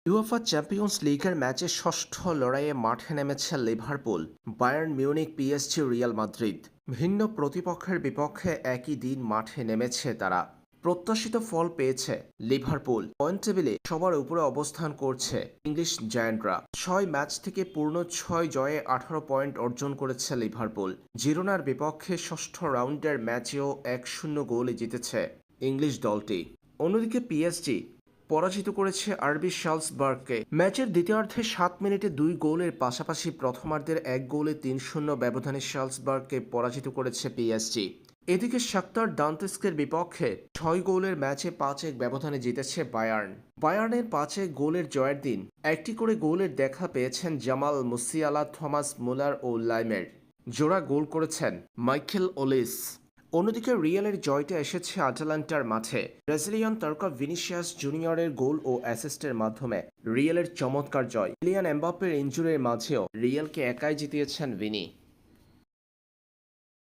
UEFA champions লিগের ম্যাচে ষষ্ঠ লড়াইয়ে মাঠে নেমেছে Liverpool, Bayern Munich, PSG, Real Madrid. ভিন্ন প্রতিপক্ষের বিপক্ষে একই দিন মাঠে নেমেছে তারা। প্রত্যাশিত ফল পেয়েছে লিভারপুল। পয়েন্ট টেবিলে সবার উপরে অবস্থান করছে ইংলিশ জায়ান্টরা। 6 ম্যাচ থেকে পূর্ণ 6 জয়ে 18 পয়েন্ট অর্জন করেছে লিভারপুল। জিরোনার বিপক্ষে ষষ্ঠ রাউন্ডের ম্যাচেও 1-0 গোলে জিতেছে ইংলিশ দলটি। অন্যদিকে পিএসজি পরাজিত করেছে আরবি সালজবার্গকে। ম্যাচের দ্বিতীয়ার্ধে 7 মিনিটে 2 গোলের পাশাপাশি প্রথমার্ধের 1 গোলে 3-0 ব্যবধানে সালজবার্গকে পরাজিত করেছে পিএসজি। এদিকে শাখতার দান্তেস্কের বিপক্ষে 6 গোলের ম্যাচে 5-1 ব্যবধানে জিতেছে বায়ার্ন। বায়ার্নের 5-1 গোলের জয়ের দিন একটি করে গোলের দেখা পেয়েছেন জামাল মুসিয়ালা, থমাস মুলার ও লাইমের। জোড়া গোল করেছেন মাইকেল ওলিস। অন্যদিকে রিয়ালের জয়টা এসেছে আটালান্টার মাঠে। ব্রাজিলিয়ান তারকা ভিনিসিয়াস জুনিয়রের গোল ও অ্যাসিস্টের মাধ্যমে রিয়ালের চমৎকার জয়। কিলিয়ান এমবাপ্পের ইনজুরির মাঝেও রিয়ালকে একাই জিতিয়েছেন ভিনি।